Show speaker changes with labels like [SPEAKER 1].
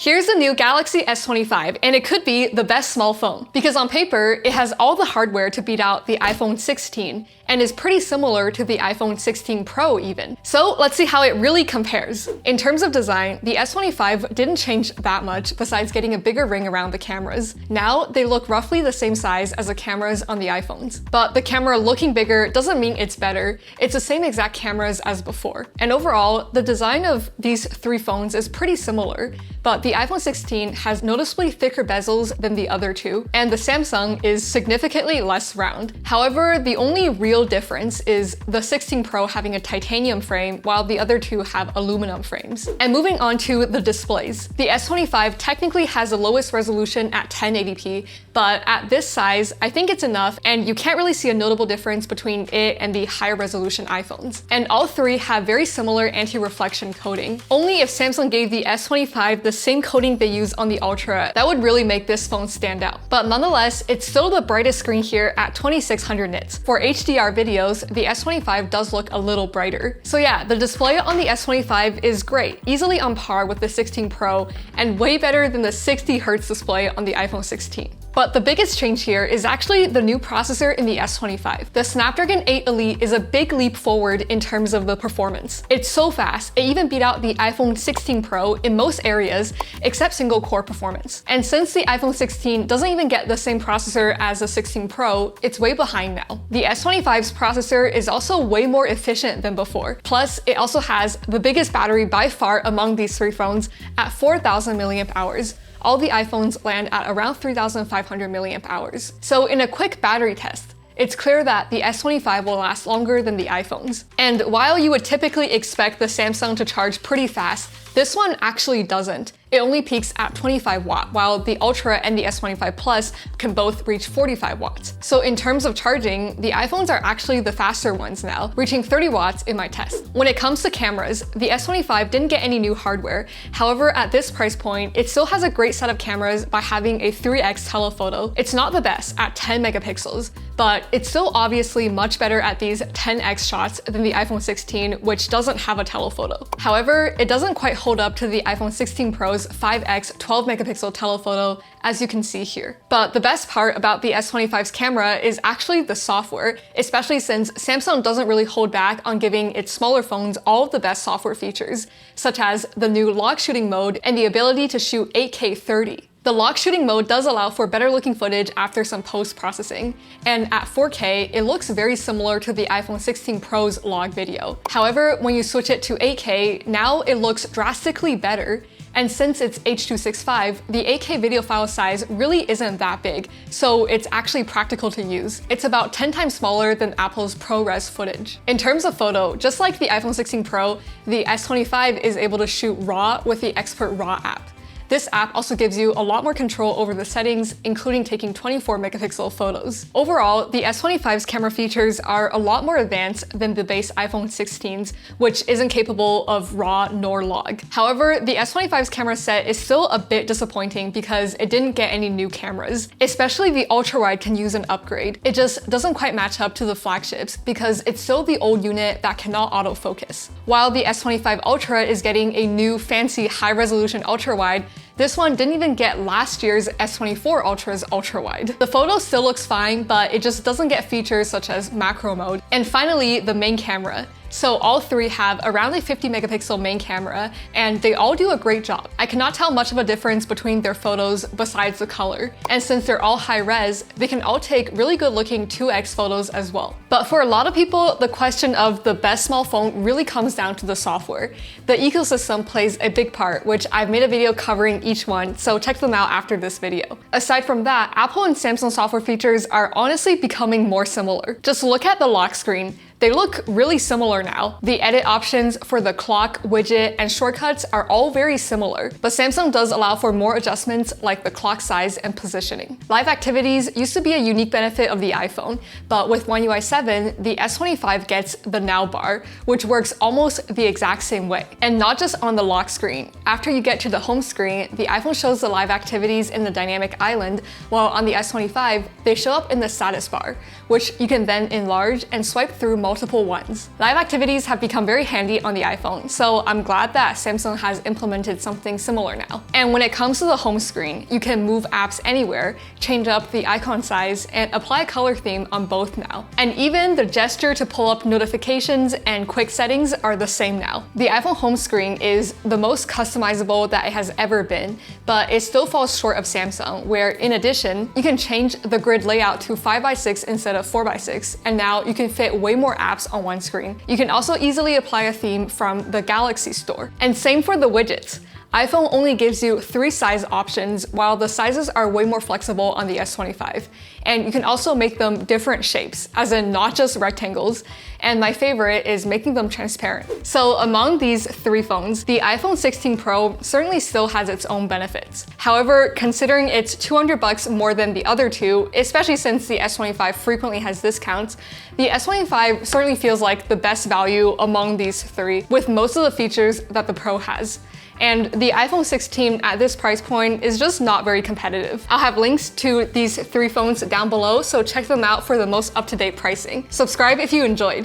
[SPEAKER 1] Here's the new Galaxy S25, and it could be the best small phone, because on paper, it has all the hardware to beat out the iPhone 16, and is pretty similar to the iPhone 16 Pro even. So let's see how it really compares. In terms of design, the S25 didn't change that much besides getting a bigger ring around the cameras. Now they look roughly the same size as the cameras on the iPhones. But the camera looking bigger doesn't mean it's better. It's the same exact cameras as before. And overall, the design of these three phones is pretty similar, but the iPhone 16 has noticeably thicker bezels than the other two, and the Samsung is significantly less round. However, the only real difference is the 16 Pro having a titanium frame while the other two have aluminum frames. And moving on to the displays. The S25 technically has the lowest resolution at 1080p, but at this size, I think it's enough, and you can't really see a notable difference between it and the higher resolution iPhones. And all three have very similar anti-reflection coating. Only if Samsung gave the S25 the same coating they use on the Ultra, that would really make this phone stand out. But nonetheless, it's still the brightest screen here at 2600 nits. For HDR videos, the S25 does look a little brighter. So yeah, the display on the S25 is great, easily on par with the 16 Pro, and way better than the 60Hz display on the iPhone 16. But the biggest change here is actually the new processor in the S25. The Snapdragon 8 Elite is a big leap forward in terms of the performance. It's so fast, it even beat out the iPhone 16 Pro in most areas, except single core performance. And since the iPhone 16 doesn't even get the same processor as the 16 Pro, it's way behind now. The S25's processor is also way more efficient than before. Plus, it also has the biggest battery by far among these three phones at 4000 milliamp hours. All the iPhones land at around 3,500 milliamp hours. So in a quick battery test, it's clear that the S25 will last longer than the iPhones. And while you would typically expect the Samsung to charge pretty fast, this one actually doesn't. It only peaks at 25 watt, while the Ultra and the S25 Plus can both reach 45 watts. So in terms of charging, the iPhones are actually the faster ones now, reaching 30 watts in my test. When it comes to cameras, the S25 didn't get any new hardware. However, at this price point, it still has a great set of cameras by having a 3x telephoto. It's not the best at 10 megapixels, but it's still obviously much better at these 10x shots than the iPhone 16, which doesn't have a telephoto. However, it doesn't quite hold up to the iPhone 16 Pro's 5x 12 megapixel telephoto, as you can see here. But the best part about the S25's camera is actually the software, especially since Samsung doesn't really hold back on giving its smaller phones all of the best software features, such as the new log shooting mode and the ability to shoot 8K 30. The log shooting mode does allow for better looking footage after some post-processing, and at 4K, it looks very similar to the iPhone 16 Pro's log video. However, when you switch it to 8K, now it looks drastically better. And since it's H.265, the 8K video file size really isn't that big, so it's actually practical to use. It's about 10 times smaller than Apple's ProRes footage. In terms of photo, just like the iPhone 16 Pro, the S25 is able to shoot RAW with the Expert RAW app. This app also gives you a lot more control over the settings, including taking 24 megapixel photos. Overall, the S25's camera features are a lot more advanced than the base iPhone 16's, which isn't capable of RAW nor log. However, the S25's camera set is still a bit disappointing because it didn't get any new cameras. Especially the ultra-wide can use an upgrade. It just doesn't quite match up to the flagships because it's still the old unit that cannot autofocus. While the S25 Ultra is getting a new fancy high-resolution ultra-wide, this one didn't even get last year's S24 Ultra's ultra-wide. The photo still looks fine, but it just doesn't get features such as macro mode. And finally, the main camera. So all three have around a 50 megapixel main camera, and they all do a great job. I cannot tell much of a difference between their photos besides the color. And since they're all high res, they can all take really good looking 2x photos as well. But for a lot of people, the question of the best small phone really comes down to the software. The ecosystem plays a big part, which I've made a video covering each one, so check them out after this video. Aside from that, Apple and Samsung software features are honestly becoming more similar. Just look at the lock screen. They look really similar now. The edit options for the clock, widget, and shortcuts are all very similar, but Samsung does allow for more adjustments like the clock size and positioning. Live activities used to be a unique benefit of the iPhone, but with One UI 7, the S25 gets the Now bar, which works almost the exact same way. And not just on the lock screen. After you get to the home screen, the iPhone shows the live activities in the dynamic island, while on the S25, they show up in the status bar, which you can then enlarge and swipe through multiple ones. Live activities have become very handy on the iPhone, so I'm glad that Samsung has implemented something similar now. And when it comes to the home screen, you can move apps anywhere, change up the icon size, and apply a color theme on both now. And even the gesture to pull up notifications and quick settings are the same now. The iPhone home screen is the most customizable that it has ever been, but it still falls short of Samsung, where in addition, you can change the grid layout to 5x6 instead of 4x6, and now you can fit way more apps on one screen. You can also easily apply a theme from the Galaxy Store. And same for the widgets. iPhone only gives you 3 size options, while the sizes are way more flexible on the S25. And you can also make them different shapes, as in not just rectangles. And my favorite is making them transparent. So among these 3 phones, the iPhone 16 Pro certainly still has its own benefits. However, considering it's $200 more than the other 2, especially since the S25 frequently has discounts, the S25 certainly feels like the best value among these 3, with most of the features that the Pro has. And the iPhone 16 at this price point is just not very competitive. I'll have links to these 3 phones down below, so check them out for the most up-to-date pricing. Subscribe if you enjoyed.